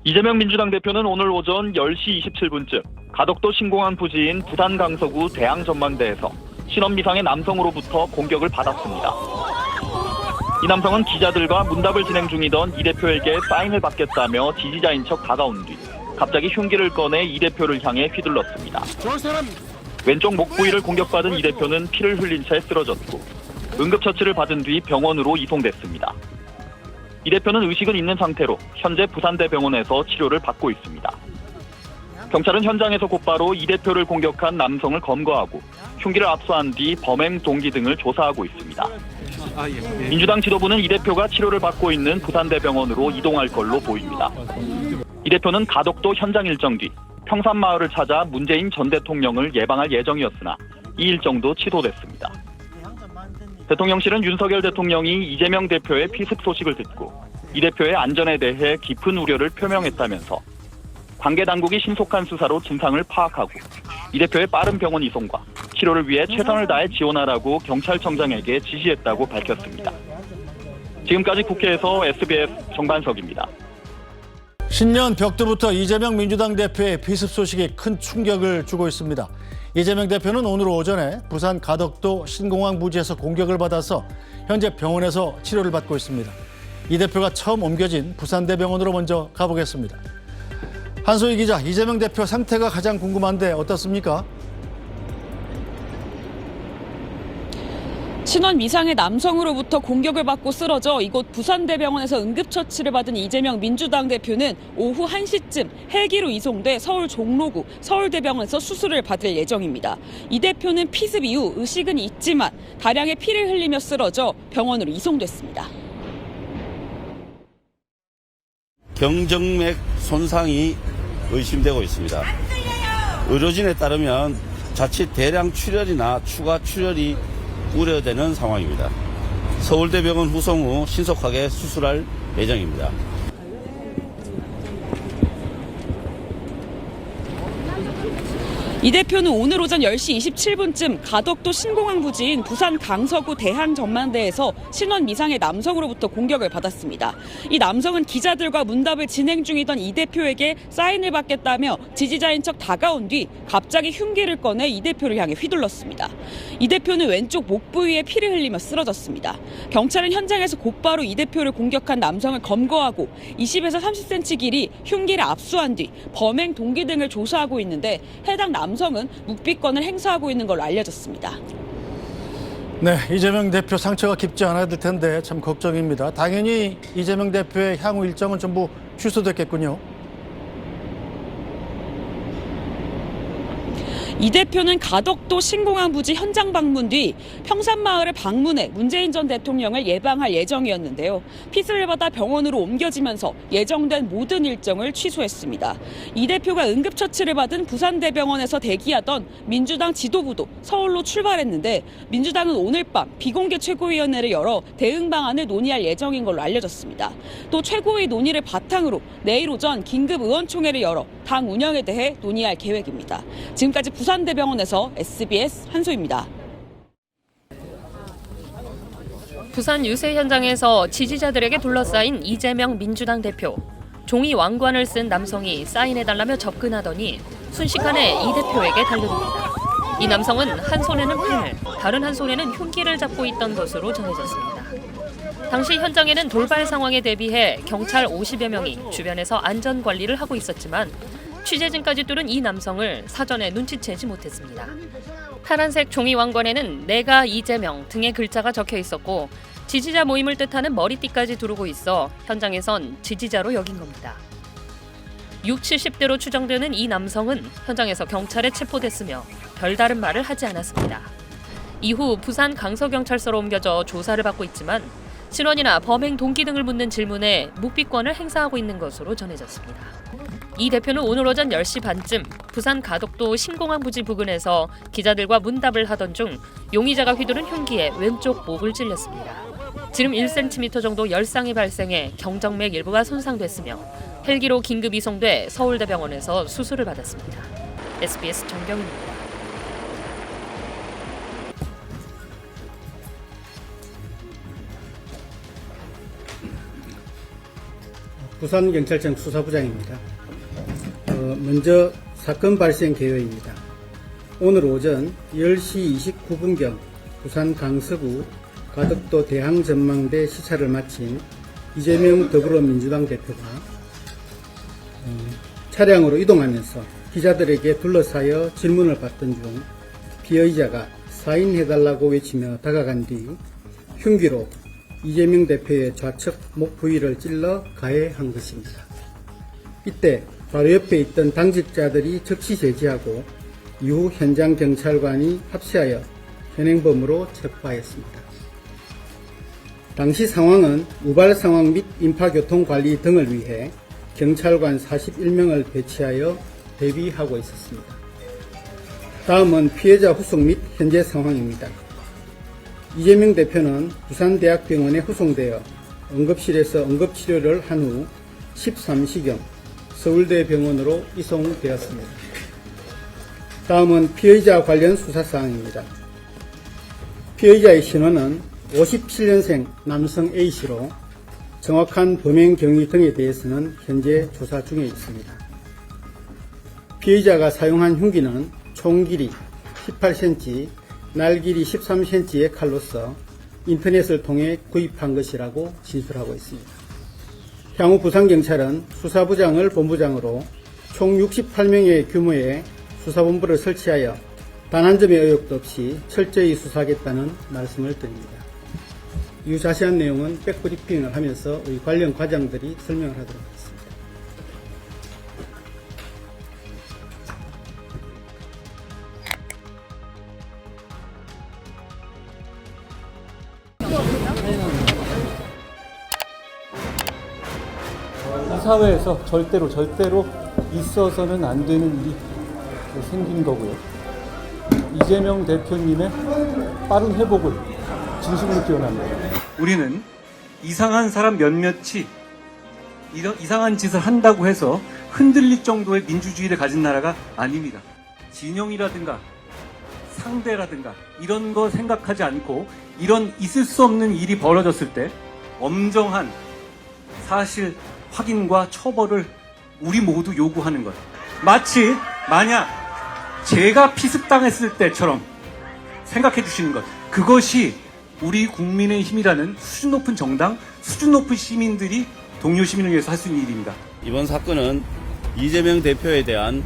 이재명 민주당 대표는 오늘 오전 10시 27분쯤 가덕도 신공항 부지인 부산 강서구 대항전망대에서 신원 미상의 남성으로부터 공격을 받았습니다. 이 남성은 기자들과 문답을 진행 중이던 이 대표에게 사인을 받겠다며 지지자인 척 다가온 뒤 갑자기 흉기를 꺼내 이 대표를 향해 휘둘렀습니다. 왼쪽 목 부위를 공격받은 이 대표는 피를 흘린 채 쓰러졌고 응급처치를 받은 뒤 병원으로 이송됐습니다. 이 대표는 의식은 있는 상태로 현재 부산대병원에서 치료를 받고 있습니다. 경찰은 현장에서 곧바로 이 대표를 공격한 남성을 검거하고 흉기를 압수한 뒤 범행 동기 등을 조사하고 있습니다. 민주당 지도부는 이 대표가 치료를 받고 있는 부산대병원으로 이동할 걸로 보입니다. 이 대표는 가덕도 현장 일정 뒤 평산마을을 찾아 문재인 전 대통령을 예방할 예정이었으나 이 일정도 취소됐습니다. 대통령실은 윤석열 대통령이 이재명 대표의 피습 소식을 듣고 이 대표의 안전에 대해 깊은 우려를 표명했다면서 관계 당국이 신속한 수사로 진상을 파악하고 이 대표의 빠른 병원 이송과 치료를 위해 최선을 다해 지원하라고 경찰청장에게 지시했다고 밝혔습니다. 지금까지 국회에서 SBS 정반석입니다. 신년 벽두부터 이재명 민주당 대표의 피습 소식이 큰 충격을 주고 있습니다. 이재명 대표는 오늘 오전에 부산 가덕도 신공항 부지에서 공격을 받아서 현재 병원에서 치료를 받고 있습니다. 이 대표가 처음 옮겨진 부산대병원으로 먼저 가보겠습니다. 한소희 기자, 이재명 대표 상태가 가장 궁금한데 어떻습니까? 신원 미상의 남성으로부터 공격을 받고 쓰러져 이곳 부산대병원에서 응급처치를 받은 이재명 민주당 대표는 오후 1시쯤 헬기로 이송돼 서울 종로구 서울대병원에서 수술을 받을 예정입니다. 이 대표는 피습 이후 의식은 있지만 다량의 피를 흘리며 쓰러져 병원으로 이송됐습니다. 경정맥 손상이 의심되고 있습니다. 의료진에 따르면 자칫 대량 출혈이나 추가 출혈이 우려되는 상황입니다. 서울대병원 후송 후 신속하게 수술할 예정입니다. 이 대표는 오늘 오전 10시 27분쯤 가덕도 신공항 부지인 부산 강서구 대항전망대에서 신원 미상의 남성으로부터 공격을 받았습니다. 이 남성은 기자들과 문답을 진행 중이던 이 대표에게 사인을 받겠다며 지지자인 척 다가온 뒤 갑자기 흉기를 꺼내 이 대표를 향해 휘둘렀습니다. 이 대표는 왼쪽 목 부위에 피를 흘리며 쓰러졌습니다. 경찰은 현장에서 곧바로 이 대표를 공격한 남성을 검거하고 20에서 30cm 길이 흉기를 압수한 뒤 범행 동기 등을 조사하고 있는데 해당 남성은 묵비권을 행사하고 있는 걸로 알려졌습니다. 네, 이재명 대표 상처가 깊지 않아야 될 텐데 참 걱정입니다. 당연히 이재명 대표의 향후 일정은 전부 취소됐겠군요. 이 대표는 가덕도 신공항 부지 현장 방문 뒤 평산마을을 방문해 문재인 전 대통령을 예방할 예정이었는데요. 피습을 받아 병원으로 옮겨지면서 예정된 모든 일정을 취소했습니다. 이 대표가 응급처치를 받은 부산대병원에서 대기하던 민주당 지도부도 서울로 출발했는데 민주당은 오늘 밤 비공개 최고위원회를 열어 대응 방안을 논의할 예정인 걸로 알려졌습니다. 또 최고위 논의를 바탕으로 내일 오전 긴급 의원총회를 열어 당 운영에 대해 논의할 계획입니다. 지금까지 부산대병원에서 SBS 한소희입니다. 부산 유세 현장에서 지지자들에게 둘러싸인 이재명 민주당 대표. 종이 왕관을 쓴 남성이 사인해달라며 접근하더니 순식간에 이 대표에게 달려듭니다. 이 남성은 한 손에는 펜을, 다른 한 손에는 흉기를 잡고 있던 것으로 전해졌습니다. 당시 현장에는 돌발 상황에 대비해 경찰 50여 명이 주변에서 안전 관리를 하고 있었지만 취재진까지 뚫은 이 남성을 사전에 눈치채지 못했습니다. 파란색 종이 왕관에는 내가 이재명 등의 글자가 적혀 있었고 지지자 모임을 뜻하는 머리띠까지 두르고 있어 현장에선 지지자로 여긴 겁니다. 60, 70대로 추정되는 이 남성은 현장에서 경찰에 체포됐으며 별다른 말을 하지 않았습니다. 이후 부산 강서경찰서로 옮겨져 조사를 받고 있지만 신원이나 범행 동기 등을 묻는 질문에 묵비권을 행사하고 있는 것으로 전해졌습니다. 이 대표는 오늘 오전 10시 반쯤 부산 가덕도 신공항 부지 부근에서 기자들과 문답을 하던 중 용의자가 휘두른 흉기에 왼쪽 목을 찔렸습니다. 지름 1cm 정도 열상이 발생해 경정맥 일부가 손상됐으며 헬기로 긴급 이송돼 서울대병원에서 수술을 받았습니다. SBS 정경입니다. 부산경찰청 수사부장입니다. 먼저 사건 발생 개요입니다. 오늘 오전 10시 29분경 부산 강서구 가덕도 대항전망대 시찰을 마친 이재명 더불어민주당 대표가 차량으로 이동하면서 기자들에게 둘러싸여 질문을 받던 중 피의자가 사인해달라고 외치며 다가간 뒤 흉기로 이재명 대표의 좌측 목 부위를 찔러 가해한 것입니다. 이때 바로 옆에 있던 당직자들이 즉시 제지하고 이후 현장 경찰관이 합세하여 현행범으로 체포하였습니다. 당시 상황은 우발 상황 및 인파교통 관리 등을 위해 경찰관 41명을 배치하여 대비하고 있었습니다. 다음은 피해자 후속 및 현재 상황입니다. 이재명 대표는 부산대학병원에 후송되어 응급실에서 응급치료를 한 후 13시경 서울대병원으로 이송되었습니다. 다음은 피의자 관련 수사사항입니다. 피의자의 신원은 57년생 남성 A씨로 정확한 범행 경위 등에 대해서는 현재 조사 중에 있습니다. 피의자가 사용한 흉기는 총 길이 18cm, 날 길이 13cm의 칼로서 인터넷을 통해 구입한 것이라고 진술하고 있습니다. 향후 부산경찰은 수사부장을 본부장으로 총 68명의 규모의 수사본부를 설치하여 단 한 점의 의혹도 없이 철저히 수사하겠다는 말씀을 드립니다. 이후 자세한 내용은 백브리핑을 하면서 우리 관련 과장들이 설명을 하도록 하겠습니다. 이 사회에서 절대로 있어서는 안 되는 일이 생긴 거고요. 이재명 대표님의 빠른 회복을 진심으로 기원합니다. 우리는 이상한 사람 몇몇이 이런 이상한 짓을 한다고 해서 흔들릴 정도의 민주주의를 가진 나라가 아닙니다. 진영이라든가 상대라든가 이런 거 생각하지 않고 이런 있을 수 없는 일이 벌어졌을 때 엄정한 사실 확인과 처벌을 우리 모두 요구하는 것. 마치 만약 제가 피습당했을 때처럼 생각해 주시는 것. 그것이 우리 국민의 힘이라는 수준 높은 정당, 수준 높은 시민들이 동료 시민을 위해서 할 수 있는 일입니다. 이번 사건은 이재명 대표에 대한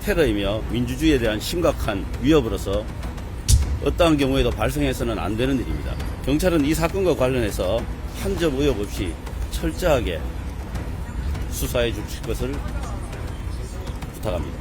테러이며 민주주의에 대한 심각한 위협으로서 어떠한 경우에도 발생해서는 안 되는 일입니다. 경찰은 이 사건과 관련해서 한 점 의혹 없이 철저하게 수사해 주실 것을 부탁합니다.